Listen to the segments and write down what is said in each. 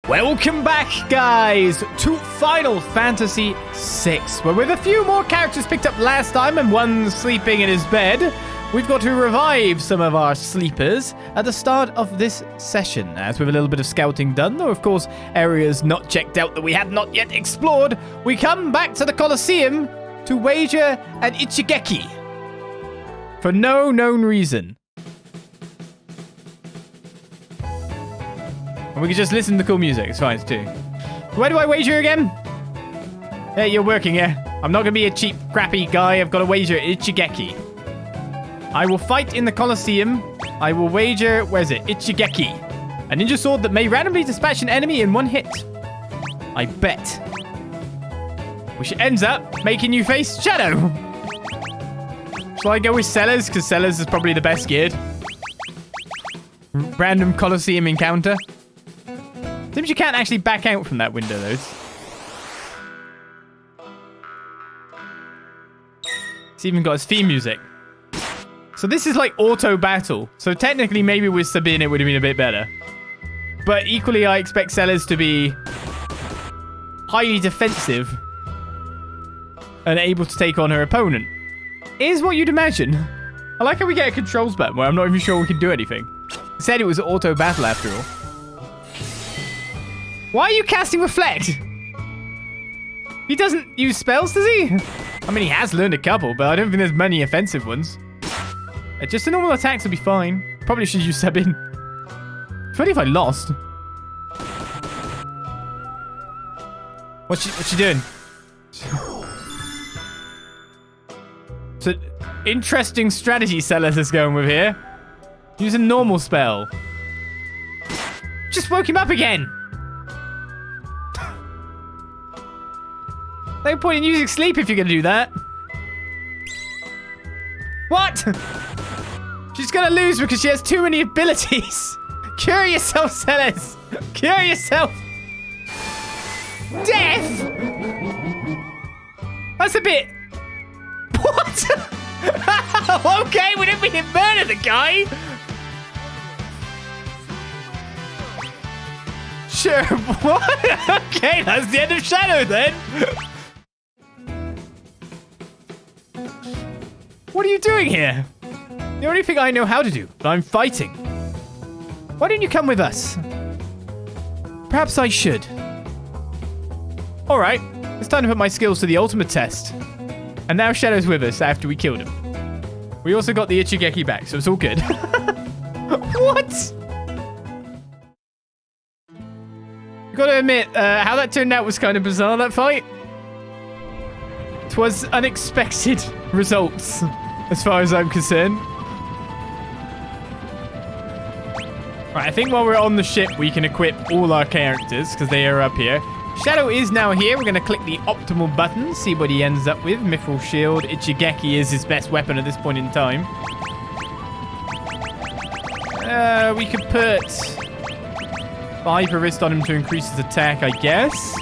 Welcome back, guys, to Final Fantasy VI. Well, with a few more characters picked up last time and one sleeping in his bed, we've got to revive some of our sleepers at the start of this session. As with a little bit of scouting done, though, of course, areas not checked out that we have not yet explored, we come back to the Colosseum to wager an Ichigeki. For no known reason. And we can just listen to cool music. It's fine, it's too. Where do I wager again? Hey, you're working here. I'm not going to be a cheap, crappy guy. I've got to wager Ichigeki. I will fight in the Colosseum. I will wager, where's it? Ichigeki. A ninja sword that may randomly dispatch an enemy in one hit. I bet. Which ends up making you face Shadow. Shall I go with Sellers? Because Sellers is probably the best geared. Random Colosseum encounter. Seems you can't actually back out from that window, though. It's even got its theme music. So this is like auto battle. So technically, maybe with Sabine, it would have been a bit better. But equally, I expect Sellers to be highly defensive and able to take on her opponent. Is what you'd imagine. I like how we get a controls button where I'm not even sure we can do anything. It said it was auto battle after all. Why are you casting Reflect? He doesn't use spells, does he? I mean, he has learned a couple, but I don't think there's many offensive ones. Just the normal attacks will be fine. Probably should use Sabine. Funny if I lost. What's she doing? So, interesting strategy Sellers is going with here. Use a normal spell. Just woke him up again. No point in using sleep if you're going to do that. What? She's going to lose because she has too many abilities. Cure yourself, Sellers. Cure yourself. Death! That's a bit... What? Okay, we didn't mean to murder the guy. Sure, what? Okay, that's the end of Shadow then. What are you doing here? The only thing I know how to do, but I'm fighting. Why don't you come with us? Perhaps I should. Alright, it's time to put my skills to the ultimate test. And now Shadow's with us after we killed him. We also got the Ichigeki back, so it's all good. What? You gotta admit, how that turned out was kind of bizarre, that fight. 'Twas unexpected results, as far as I'm concerned. Right, I think while we're on the ship, we can equip all our characters, because they are up here. Shadow is now here. We're going to click the optimal button, see what he ends up with. Mithril Shield. Ichigeki is his best weapon at this point in time. We could put Viper Wrist on him to increase his attack, I guess.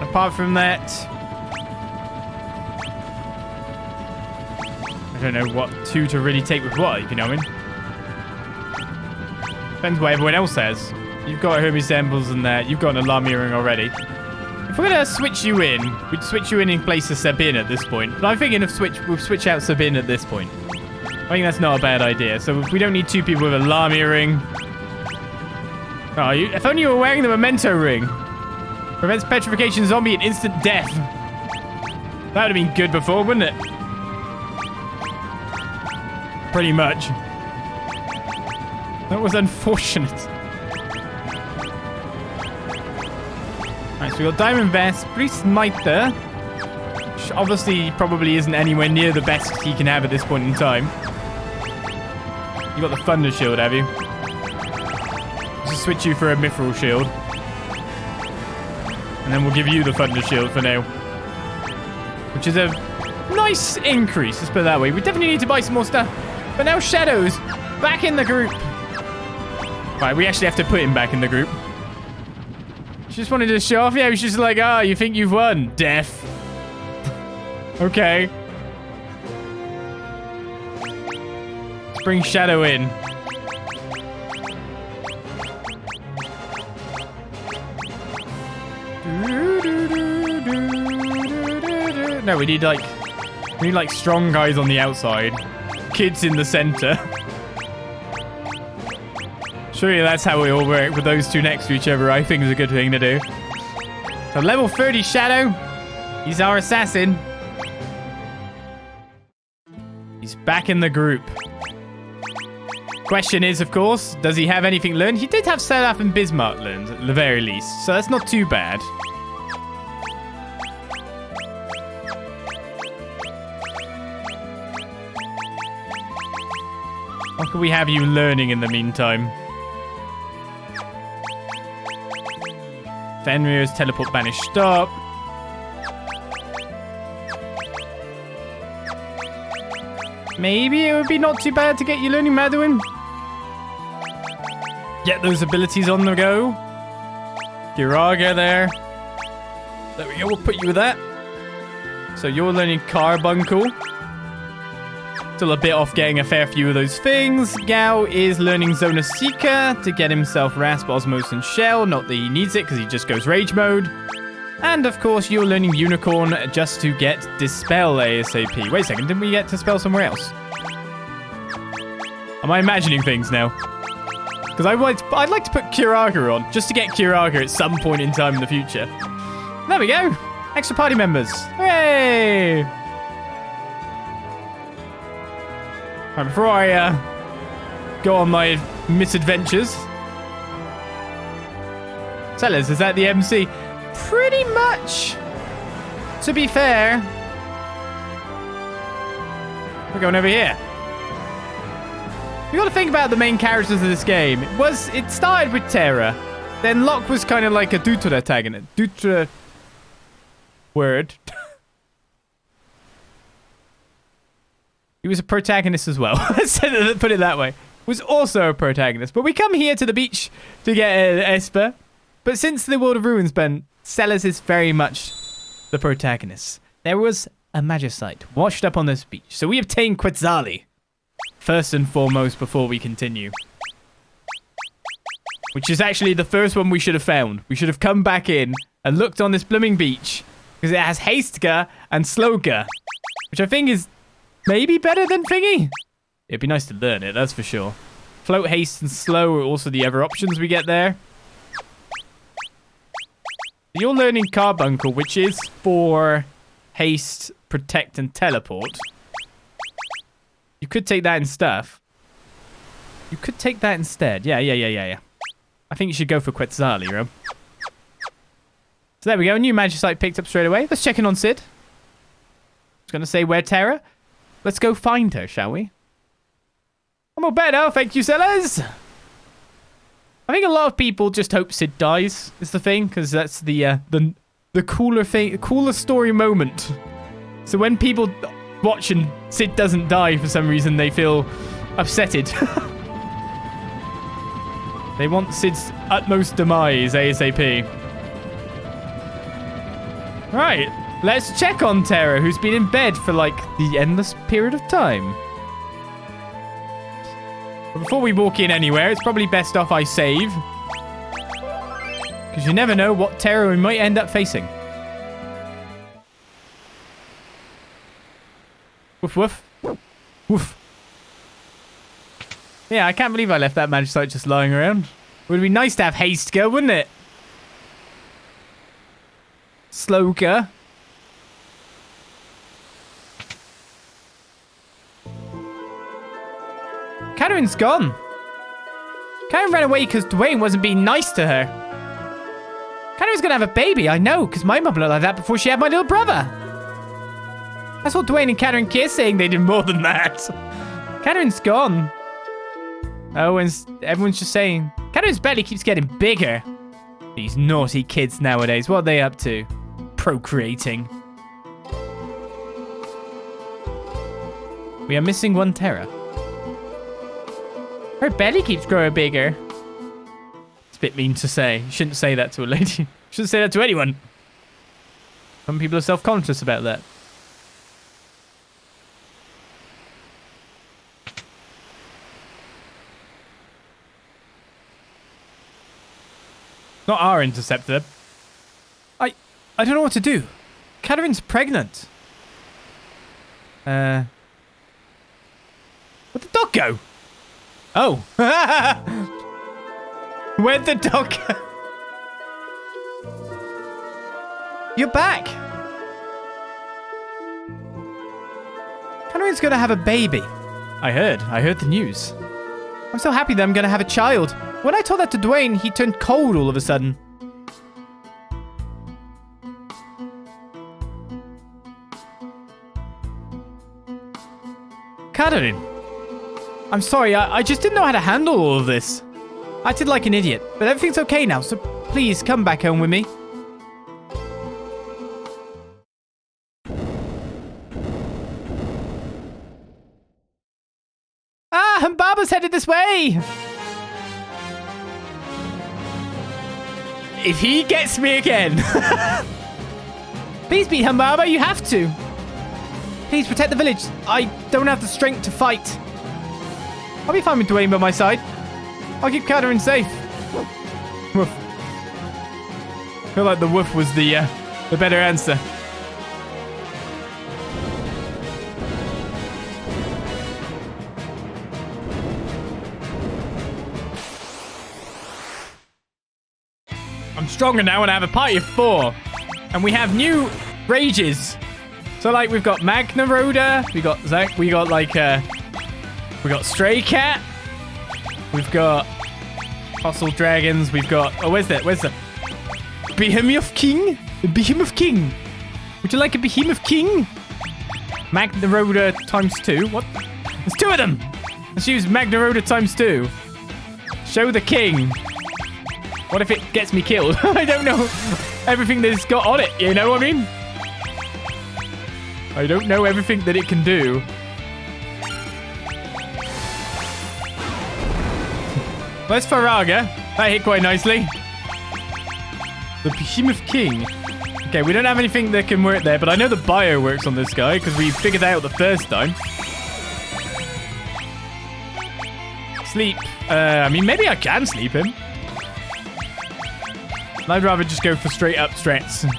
Apart from that, I don't know what two to really take with what, if you know what I mean. Depends what everyone else has. You've got Hermes Sembles and that. You've got an Alarm Earring already. If we're going to switch you in, we'd switch you in place of Sabine at this point. But I'm thinking we'll switch out Sabine at this point. I think that's not a bad idea. So if we don't need two people with Alarm Earring. Oh, if only you were wearing the Memento Ring. Prevents petrification, zombie, and instant death. That would have been good before, wouldn't it? Pretty much. That was unfortunate. Alright, so we got Diamond Vest, Priest Mitre. Which obviously probably isn't anywhere near the best he can have at this point in time. You got the Thunder Shield, have you? Just switch you for a Mithril Shield. And then we'll give you the Thunder Shield for now. Which is a nice increase, let's put it that way. We definitely need to buy some more stuff. But now Shadow's back in the group. Right, we actually have to put him back in the group. She just wanted to show off. Yeah, she's like, ah, you think you've won? Death. Okay. Let's bring Shadow in. No, we need like strong guys on the outside. Kids in the center. Surely that's how we all work with those two next to each other. I think is a good thing to do. So level 30 Shadow. He's our assassin. He's back in the group. Question is, of course, does he have anything learned? He did have Seraph and Bismarck learned, at the very least. So that's not too bad. What can we have you learning in the meantime? Fenrir's teleport banish stop. Maybe it would be not too bad to get you learning Maduin. Get those abilities on the go. Giraga there. There we go, we'll put you with that. So you're learning Carbuncle. Still a bit off getting a fair few of those things. Gao is learning Zona Seeker to get himself Rasp, Osmos, and Shell. Not that he needs it because he just goes Rage mode. And of course, you're learning Unicorn just to get Dispel ASAP. Wait a second, didn't we get Dispel somewhere else? Am I imagining things now? Because I'd like to put Kiraga on, just to get Kiraga at some point in time in the future. There we go. Extra party members. Hooray! Right, before I go on my misadventures. Sellers, is that the MC? Pretty much. To be fair. We're going over here. You got to think about the main characters of this game. It started with Terra. Then Locke was kind of like a Dutra antagonist. Dutra word. He was a protagonist as well. Let's put it that way. Was also a protagonist. But we come here to the beach to get Esper. But since the World of Ruins ban, Sellers is very much the protagonist. There was a Magicite washed up on this beach. So we obtained Quetzali. First and foremost before we continue. Which is actually the first one we should have found. We should have come back in and looked on this blooming beach. Because it has Hastegar and Slowga. Which I think is maybe better than Thingy. It'd be nice to learn it, that's for sure. Float, Haste, and Slow are also the other options we get there. You're learning Carbuncle, which is for Haste, Protect, and Teleport. You could take that in stuff. You could take that instead. Yeah. I think you should go for Quetzali, Rob. So there we go. New Magicite picked up straight away. Let's check in on Sid. I was going to say, where Terra? Let's go find her, shall we? I'm all better. Thank you, Sellers. I think a lot of people just hope Sid dies, is the thing. Because that's the cooler thing, cooler story moment. So when people watch and Sid doesn't die for some reason, they feel upsetted. They want Sid's utmost demise ASAP. Right, let's check on Terra, who's been in bed for like the endless period of time. But before we walk in anywhere, it's probably best off I save. Because you never know what Terra we might end up facing. Woof, woof. Woof. Yeah, I can't believe I left that Magicite just lying around. Would be nice to have Haste go, wouldn't it? Slowga. Karen's gone. Karen ran away because Dwayne wasn't being nice to her. Karen's gonna have a baby, I know, because my mum looked like that before she had my little brother. That's what Dwayne and Karen Keir saying. They did more than that. Karen's gone. Oh, and everyone's just saying, Karen's belly keeps getting bigger. These naughty kids nowadays, what are they up to? Procreating. We are missing one Terra. Her belly keeps growing bigger. It's a bit mean to say. You shouldn't say that to a lady. You shouldn't say that to anyone. Some people are self-conscious about that. Not our interceptor. I I don't know what to do. Katerin's pregnant. Where'd the dog go? Oh. Where'd the dog go? You're back. Katerin's gonna have a baby. I heard the news. I'm so happy that I'm gonna have a child. When I told that to Dwayne, he turned cold all of a sudden. Katerin, I'm sorry, I just didn't know how to handle all of this. I acted like an idiot, but everything's okay now, so please come back home with me. Ah, Humbaba's headed this way! If he gets me again... Please beat Humbaba, you have to! Please protect the village. I don't have the strength to fight. I'll be fine with Dwayne by my side. I'll keep Katerin safe. Woof. I feel like the woof was the better answer. I'm stronger now and I have a party of 4. And we have new rages. So, like, we've got Magna Rhoda, we got Zach, we got Stray Cat, we've got Fossil Dragons, we've got, oh, where's the Behemoth King? The Behemoth King. Would you like a Behemoth King? Magna Rhoda times 2, what? There's 2 of them. Let's use Magna Rhoda times 2. Show the king. What if it gets me killed? I don't know everything that it's got on it, you know what I mean? I don't know everything that it can do. Where's Faraga? That hit quite nicely. The Behemoth King. Okay, we don't have anything that can work there, but I know the bio works on this guy because we figured that out the first time. Sleep. I mean, maybe I can sleep him. I'd rather just go for straight up strats.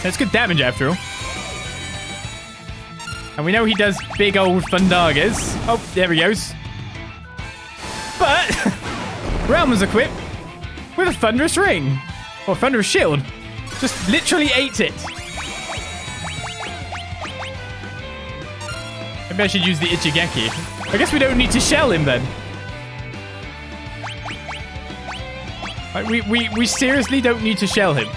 That's good damage after all. And we know he does big old Fundagas. Oh, there he goes. But Relm was equipped with a Thunderous Ring. Or Thunderous Shield. Just literally ate it. Maybe I should use the Ichigeki. I guess we don't need to shell him then. Like, we seriously don't need to shell him.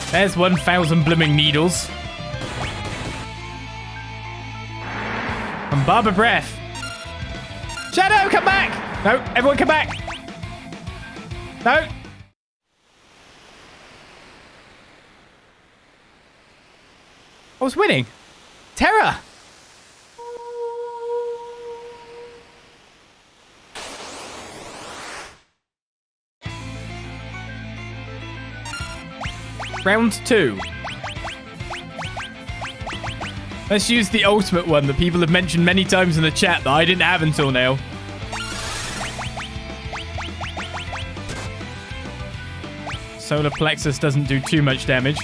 There's 1,000 blooming needles. And Barber Breath. Shadow, come back! No, everyone come back! No! I was winning. Terra! Round 2. Let's use the ultimate one that people have mentioned many times in the chat that I didn't have until now. Solar Plexus doesn't do too much damage.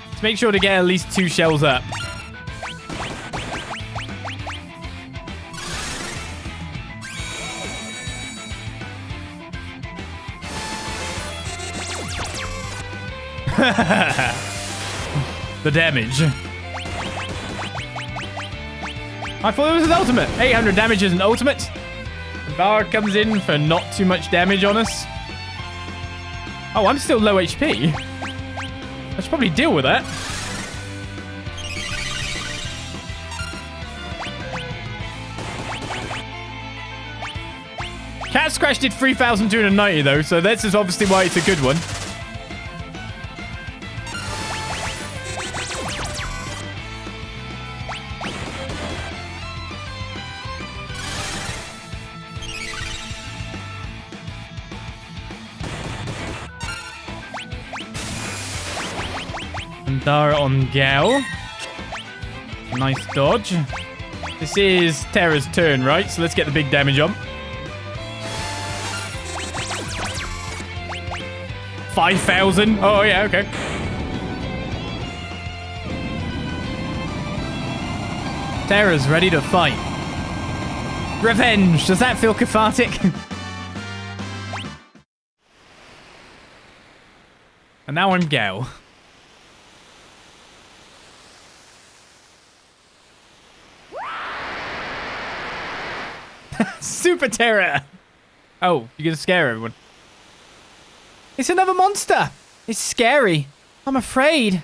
Let's make sure to get at least 2 shells up. The damage. I thought it was an ultimate. 800 damage is an ultimate. Bar comes in for not too much damage on us. Oh, I'm still low HP. I should probably deal with that. Cat Scratch did 3,290 though, so this is obviously why it's a good one. Dara on Gal. Nice dodge. This is Terra's turn, right? So let's get the big damage on. 5,000. Oh, yeah, okay. Terra's ready to fight. Revenge. Does that feel cathartic? And now I'm Gao. Super Terra. Oh, you're gonna scare everyone. It's another monster. It's scary. I'm afraid.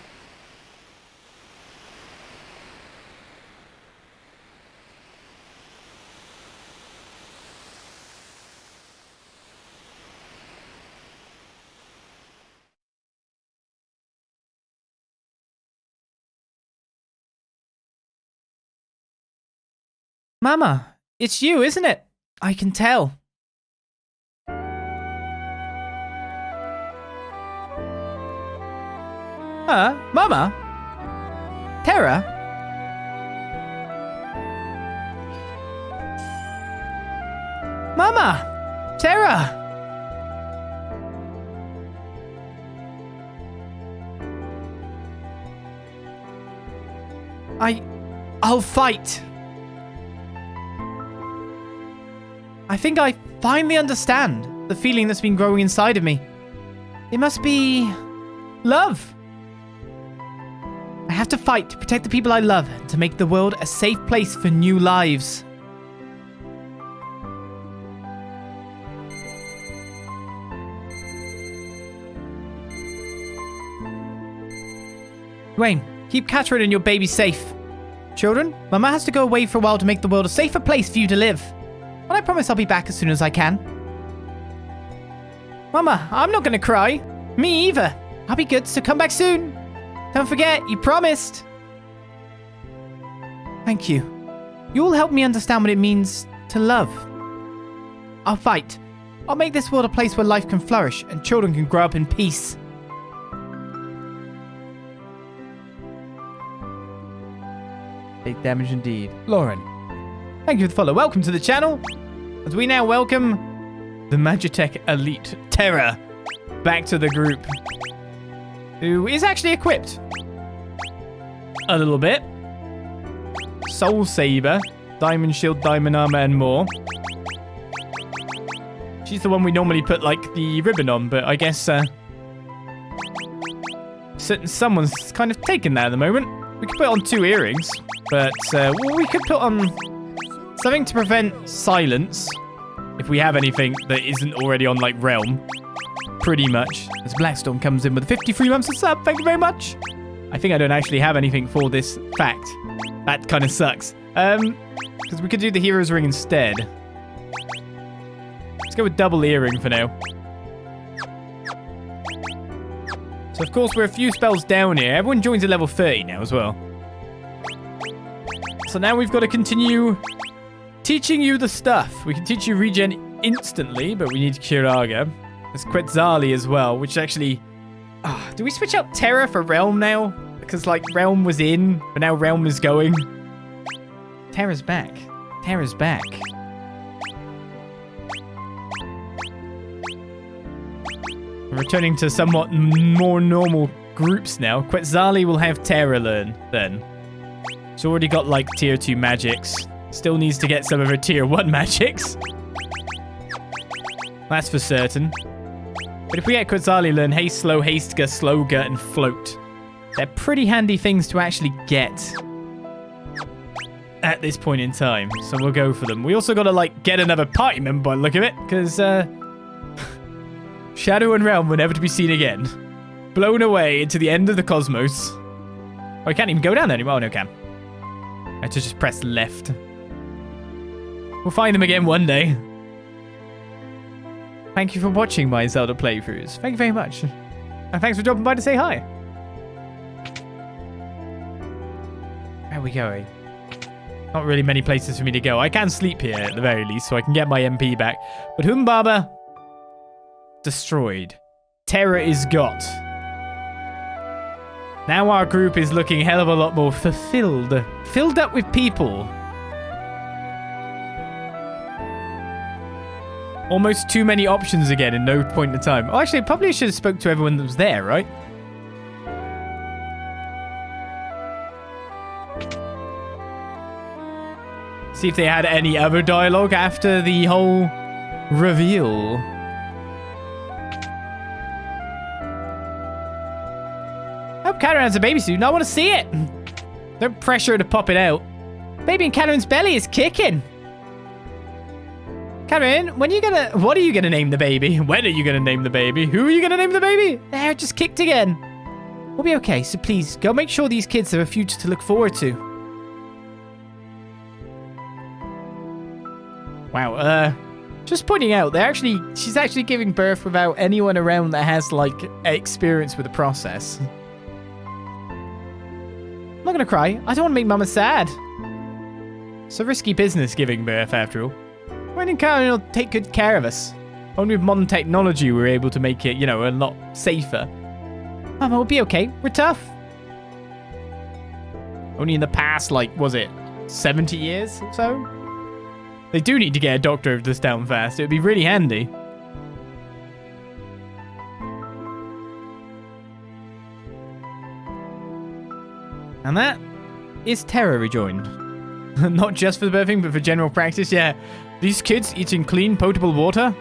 Mama, it's you, isn't it? I can tell. Mama? Terra? Mama! Terra! I'll fight. I think I finally understand the feeling that's been growing inside of me. It must be love. I have to fight to protect the people I love and to make the world a safe place for new lives. Wayne, keep Catherine and your baby safe. Children, Mama has to go away for a while to make the world a safer place for you to live. But I promise I'll be back as soon as I can. Mama, I'm not gonna cry. Me either. I'll be good, so come back soon. Don't forget, you promised. Thank you. You all helped me understand what it means to love. I'll fight. I'll make this world a place where life can flourish and children can grow up in peace. Big damage indeed. Lauren, thank you for the follow. Welcome to the channel. As we now welcome the Magitech Elite Terra back to the group, who is actually equipped a little bit. Soul Saber, Diamond Shield, Diamond Armor, and more. She's the one we normally put, like, the ribbon on, but I guess someone's kind of taken that at the moment. We could put on 2 earrings, but we could put on something to prevent silence, if we have anything that isn't already on, like, Relm. Pretty much. As Blackstorm comes in with 53 months of sub, thank you very much. I think I don't actually have anything for this fact. That kind of sucks. Because we could do the Hero's Ring instead. Let's go with double earring for now. So, of course, we're a few spells down here. Everyone joins at level 30 now as well. So now we've got to continue teaching you the stuff. We can teach you regen instantly, but we need Kiraga. There's Quetzali as well, which actually... do we switch out Terra for Relm now? Because, like, Relm was in, but now Relm is going. Terra's back. Terra's back. We're returning to somewhat more normal groups now. Quetzali will have Terra learn, then. She's already got, like, tier 2 magics. Still needs to get some of her tier 1 magics. That's for certain. But if we get Quetzali learn Haste, Slow, Hastegar, Slowga, and Float, they're pretty handy things to actually get at this point in time. So we'll go for them. We also got to, like, get another party member by the look of it, because Shadow and Relm were never to be seen again. Blown away into the end of the cosmos. Oh, I can't even go down there anymore. Oh, no, I can. I have to just press left. We'll find them again one day. Thank you for watching my Zelda playthroughs. Thank you very much. And thanks for dropping by to say hi. Where are we going? Not really many places for me to go. I can sleep here at the very least, so I can get my MP back. But Humbaba, destroyed. Terra is got. Now our group is looking a hell of a lot more fulfilled. Filled up with people. Almost too many options again in no point in time. Oh, actually, probably should have spoke to everyone that was there, right? See if they had any other dialogue after the whole reveal. Oh, Karen has a baby soon. I want to see it. Don't pressure her to pop it out. Baby in Karen's belly is kicking. Karen, what are you gonna name the baby? When are you gonna name the baby? Who are you gonna name the baby? There, it just kicked again. We'll be okay, so please, go make sure these kids have a future to look forward to. Wow, just pointing out, she's actually giving birth without anyone around that has, like, experience with the process. I'm not gonna cry. I don't want to make Mama sad. It's a risky business giving birth, after all. When in Karen will take good care of us. Only with modern technology we're able to make it, a lot safer. Mama, we'll be okay. We're tough. Only in the past, was it 70 years or so? They do need to get a doctor of this down fast. It would be really handy. And that is Terra rejoined. Not just for the birthing, but for general practice, yeah. These kids eating clean, potable water?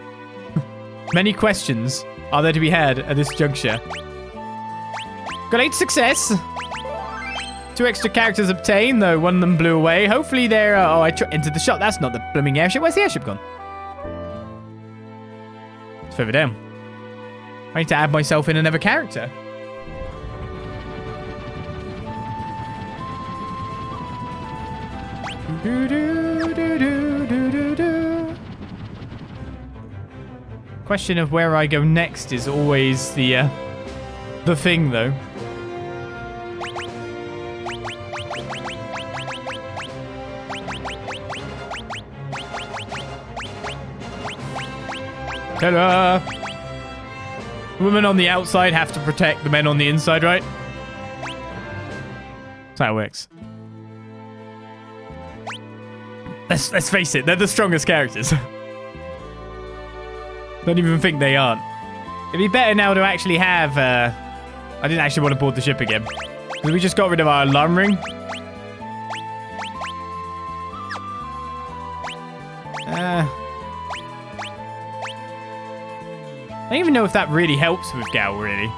Many questions are there to be had at this juncture. Great success! 2 extra characters obtained, though one of them blew away. Hopefully they're... I entered the shop. That's not the blooming airship. Where's the airship gone? It's further down. I need to add myself in another character. Question of where I go next is always the thing, though. Ta-da! Women on the outside have to protect the men on the inside, right? That's how it works. Let's face it, they're the strongest characters. Don't even think they aren't. It'd be better now to actually have... I didn't actually want to board the ship again. Because we just got rid of our alarm ring. I don't even know if that really helps with Gal, really.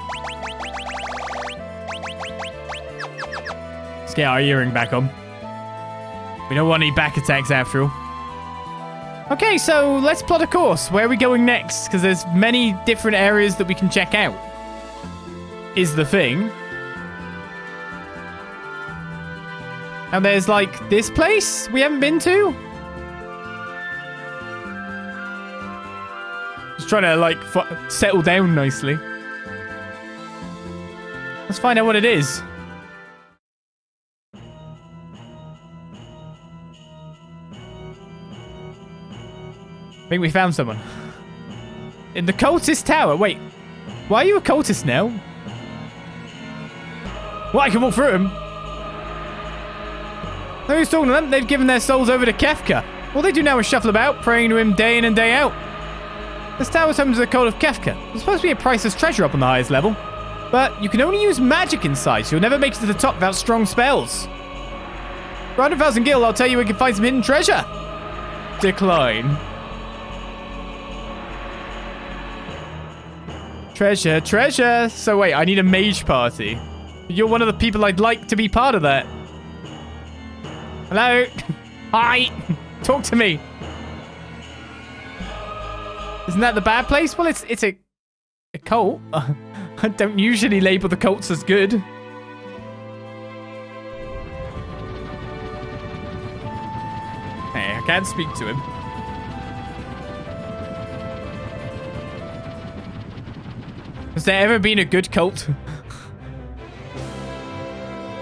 Let's get our earring back on. We don't want any back attacks after all. Okay, so let's plot a course. Where are we going next? Because there's many different areas that we can check out. Is the thing. And there's this place we haven't been to. Just trying to settle down nicely. Let's find out what it is. I think we found someone. In the Cultist Tower. Wait. Why are you a cultist now? Well, I can walk through him. No, who's talking to them? They've given their souls over to Kefka. All they do now is shuffle about, praying to him day in and day out. This tower is home to the cult of Kefka. There's supposed to be a priceless treasure up on the highest level. But you can only use magic inside, so you'll never make it to the top without strong spells. For 100,000 gil, I'll tell you we can find some hidden treasure. Decline. Treasure, treasure. So wait, I need a mage party. You're one of the people I'd like to be part of that. Hello? Hi. Talk to me. Isn't that the bad place? Well, it's a cult. I don't usually label the cults as good. Hey, I can't speak to him. Has there ever been a good cult?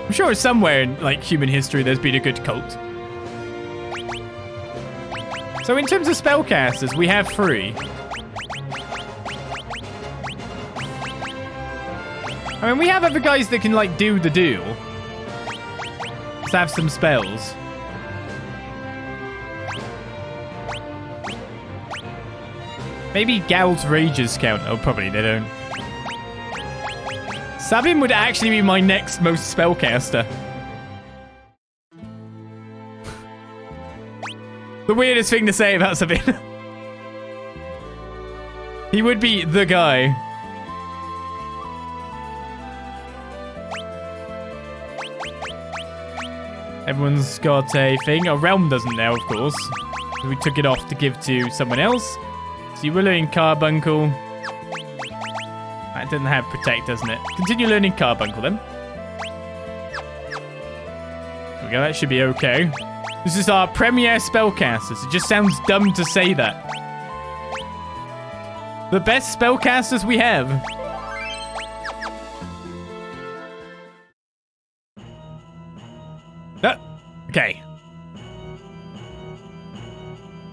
I'm sure somewhere in human history there's been a good cult. So in terms of spellcasters, we have 3. I mean, we have other guys that can, like, do the do. Let's have some spells. Maybe Gald's Rages count. Oh, probably they don't. Sabin would actually be my next most spellcaster. The weirdest thing to say about Sabin. He would be the guy. Everyone's got a thing. Oh, Relm doesn't now, of course. We took it off to give to someone else. So you were learning Carbuncle. That didn't have Protect, doesn't it? Continue learning Carbuncle then. There we go, that should be okay. This is our premier spellcasters. It just sounds dumb to say that. The best spellcasters we have. Okay.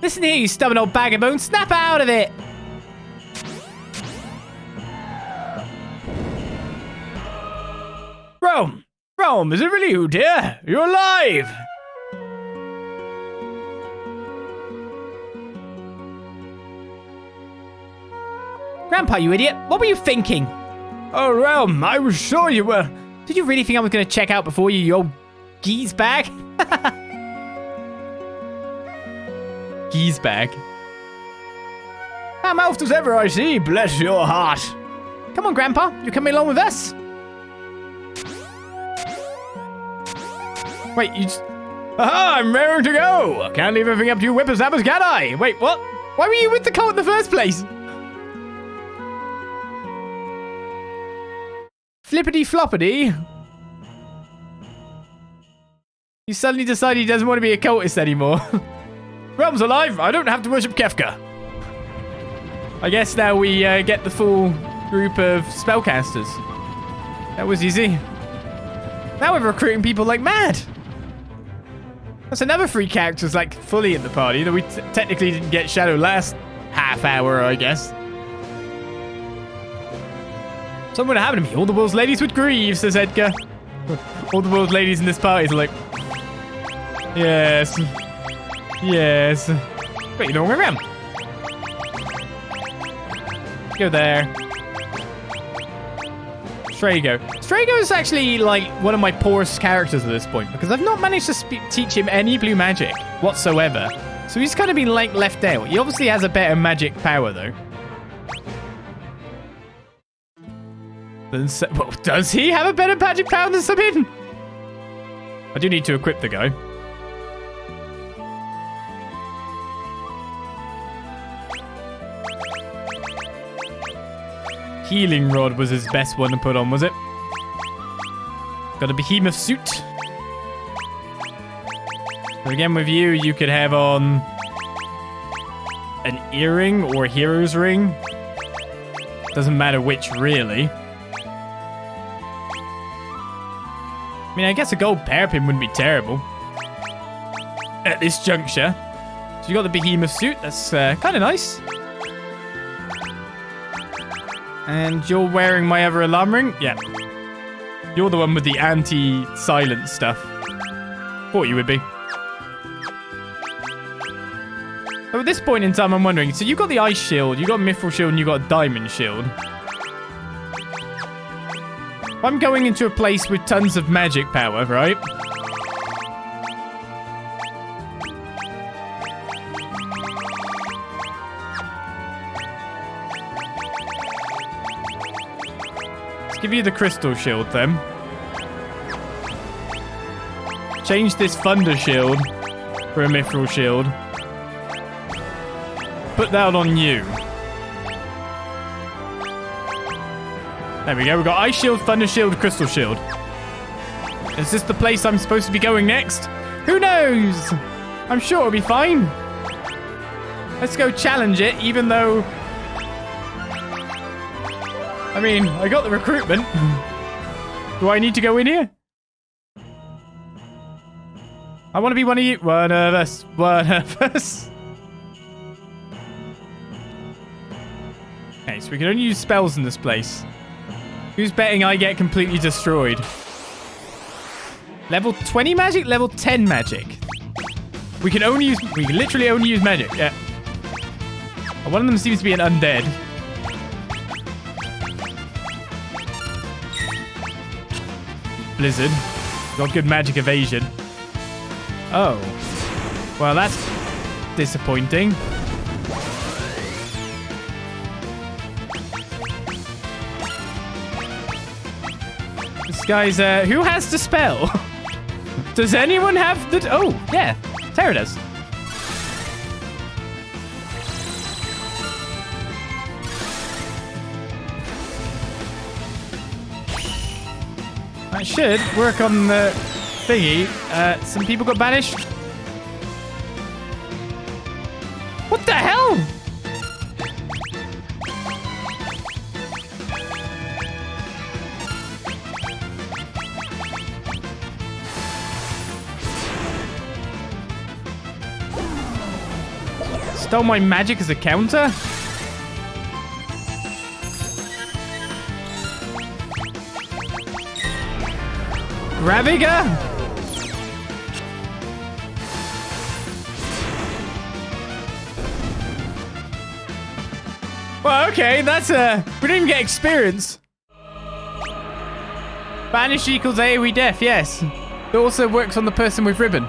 Listen here, you stubborn old bag of bones. Snap out of it. Relm! Relm, is it really you, dear? You're alive! Grandpa, you idiot. What were you thinking? Oh, Relm, I was sure you were. Did you really think I was going to check out before you, you old geese bag? Geese bag. How mouth does ever I see, bless your heart. Come on, Grandpa, you coming along with us? Wait, you just... Aha, I'm raring to go. I can't leave everything up to you whippersnappers, can I? Wait, what? Why were you with the cult in the first place? Flippity floppity. He suddenly decided he doesn't want to be a cultist anymore. Relm's alive. I don't have to worship Kefka. I guess now we get the full group of spellcasters. That was easy. Now we're recruiting people like mad. That's another 3 characters like fully in the party that we technically didn't get Shadow last half hour, I guess. Something would happen to me. All the world's ladies would grieve, says Edgar. All the world's ladies in this party are like, yes. Yes. Wait, you're the wrong way around. Go there. Strago. Strago is actually, like, one of my poorest characters at this point, because I've not managed to teach him any blue magic whatsoever. So he's kind of been, like, left out. He obviously has a better magic power, though. Well, does he have a better magic power than Sabin? I do need to equip the guy. Healing Rod was his best one to put on, was it? Got a behemoth suit. So again, with you, you could have on an earring or a hero's ring. Doesn't matter which, really. I mean, I guess a gold hairpin wouldn't be terrible at this juncture. So you got the behemoth suit. That's kind of nice. And you're wearing my other alarm ring? Yeah. You're the one with the anti-silence stuff. Thought you would be. So at this point in time, I'm wondering, so you got the ice shield, you got a mithril shield, and you got a diamond shield. I'm going into a place with tons of magic power, right? Let's give you the crystal shield then. Change this thunder shield for a mithril shield. Put that on you. There we go. We've got Ice Shield, Thunder Shield, Crystal Shield. Is this the place I'm supposed to be going next? Who knows? I'm sure it'll be fine. Let's go challenge it, even though... I mean, I got the recruitment. Do I need to go in here? I want to be one of you. One of us. One of us. Okay, so we can only use spells in this place. Who's betting I get completely destroyed? Level 20 magic? Level 10 magic. We can literally only use magic. Yeah. One of them seems to be an undead. Blizzard. Got good magic evasion. Oh. Well, that's disappointing. This guy's, who has the spell? Does anyone have the... Oh, yeah. Terra does. That should work on the thingy. Some people got banished. What the hell? Stole my magic as a counter? Graviga? Well, okay, that's we don't even get experience. Banish equals AoE death, yes. It also works on the person with ribbon.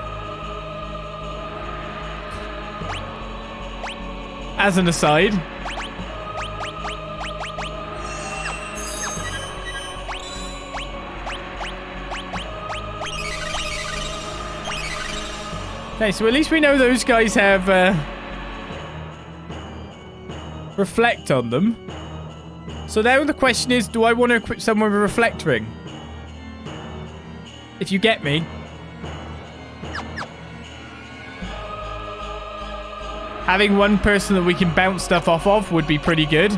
As an aside. Okay, so at least we know those guys have reflect on them. So now the question is, do I want to equip someone with a reflect ring? If you get me. Having one person that we can bounce stuff off of would be pretty good.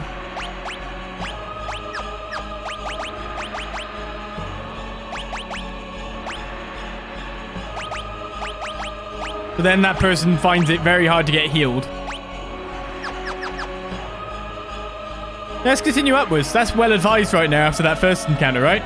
But then that person finds it very hard to get healed. Let's continue upwards. That's well advised right now after that first encounter, right?